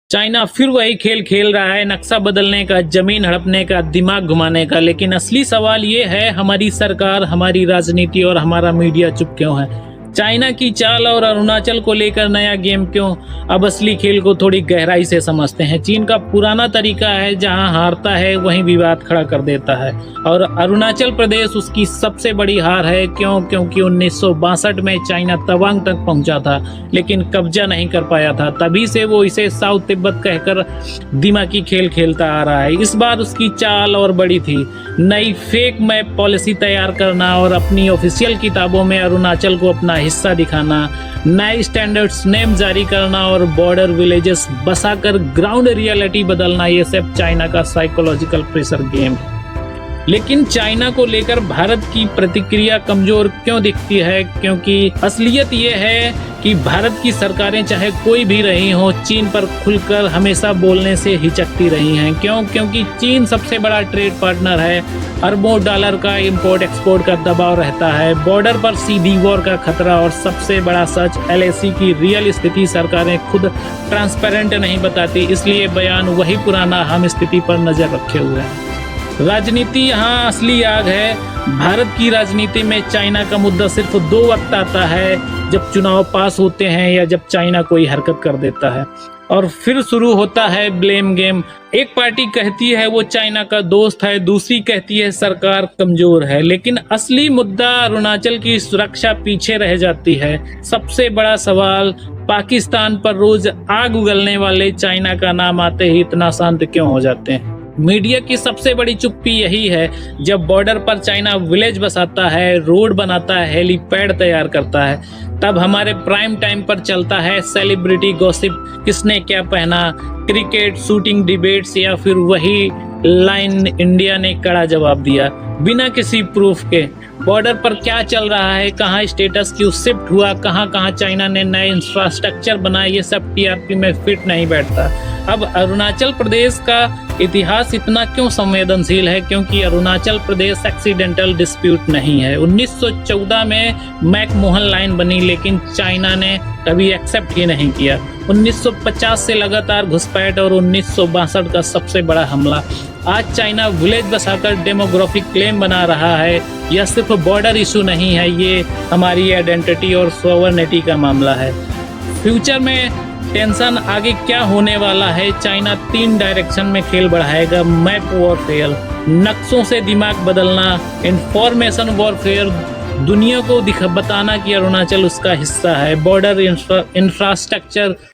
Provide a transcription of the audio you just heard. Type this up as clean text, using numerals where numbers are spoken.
China फिर वही खेल खेल रहा है, नक्शा बदलने का, जमीन हड़पने का, दिमाग घुमाने का। लेकिन असली सवाल ये है, हमारी सरकार, हमारी राजनीति और हमारा मीडिया चुप क्यों है? चाइना की चाल और अरुणाचल को लेकर नया गेम क्यों? अब असली खेल को थोड़ी गहराई से समझते हैं। चीन का पुराना तरीका है, जहां हारता है वहीं विवाद खड़ा कर देता है, और अरुणाचल प्रदेश उसकी सबसे बड़ी हार है। क्यों? क्योंकि 1962 में चाइना तवांग तक पहुंचा था, लेकिन कब्जा नहीं कर पाया था। तभी से वो इसे साउथ तिब्बत कहकर दिमागी खेल खेलता आ रहा है। इस बार उसकी चाल और बड़ी थी, नई फेक मैप पॉलिसी तैयार करना और अपनी ऑफिशियल किताबों में अरुणाचल को अपना हिस्सा दिखाना, नए स्टैंडर्ड्स नेम जारी करना और बॉर्डर विलेजेस बसाकर ग्राउंड रियलिटी बदलना। ये सब चाइना का साइकोलॉजिकल प्रेशर गेम। लेकिन चाइना को लेकर भारत की प्रतिक्रिया कमजोर क्यों दिखती है? क्योंकि असलियत ये है कि भारत की सरकारें चाहे कोई भी रही हो, चीन पर खुलकर हमेशा बोलने से हिचकती रही हैं। क्यों? क्योंकि चीन सबसे बड़ा ट्रेड पार्टनर है, अरबों डॉलर का इंपोर्ट एक्सपोर्ट का दबाव रहता है, बॉर्डर पर सीधी वॉर का खतरा, और सबसे बड़ा सच, एलएसी की रियल स्थिति सरकारें खुद ट्रांसपेरेंट नहीं बताती, इसलिए बयान वही पुराना, हम स्थिति पर नजर रखे हुए हैं। राजनीति यहाँ असली आग है। भारत की राजनीति में चाइना का मुद्दा सिर्फ 2 वक्त आता है, जब चुनाव पास होते हैं या जब चाइना कोई हरकत कर देता है, और फिर शुरू होता है ब्लेम गेम। एक पार्टी कहती है वो चाइना का दोस्त है, दूसरी कहती है सरकार कमजोर है, लेकिन असली मुद्दा अरुणाचल की सुरक्षा पीछे रह जाती है। सबसे बड़ा सवाल, पाकिस्तान पर रोज आग उगलने वाले चाइना का नाम आते ही इतना शांत क्यों हो जाते हैं? मीडिया की सबसे बड़ी चुप्पी यही है। जब बॉर्डर पर चाइना विलेज बसाता है, रोड बनाता है, हेलीपैड तैयार करता है, तब हमारे प्राइम टाइम पर चलता है सेलिब्रिटी गॉसिप, किसने क्या पहना, क्रिकेट, शूटिंग डिबेट्स, या फिर वही लाइन, इंडिया ने कड़ा जवाब दिया बिना किसी प्रूफ के। बॉर्डर पर क्या चल रहा है, कहाँ स्टेटस क्यों शिफ्ट हुआ, कहाँ चाइना ने नए इंफ्रास्ट्रक्चर बनाए, ये सब टीआरपी में फिट नहीं बैठता। अब अरुणाचल प्रदेश का इतिहास इतना क्यों संवेदनशील है? क्योंकि अरुणाचल प्रदेश एक्सीडेंटल डिस्प्यूट नहीं है। 1914 में मैकमोहन लाइन बनी, लेकिन चाइना ने कभी एक्सेप्ट ही नहीं किया। 1950 से लगातार घुसपैठ और 1962 का सबसे बड़ा हमला। आज चाइना विलेज बसाकर डेमोग्राफिक क्लेम बना रहा है। यह सिर्फ बॉर्डर इशू नहीं है, ये हमारी आइडेंटिटी और सॉवरेनिटी का मामला है। फ्यूचर में टेंशन आगे क्या होने वाला है? चाइना 3 डायरेक्शन में खेल बढ़ाएगा। मैप वॉरफेयर, नक्शों से दिमाग बदलना, इंफॉर्मेशन वॉरफेयर, दुनिया को बताना कि अरुणाचल उसका हिस्सा है, बॉर्डर इंफ्रास्ट्रक्चर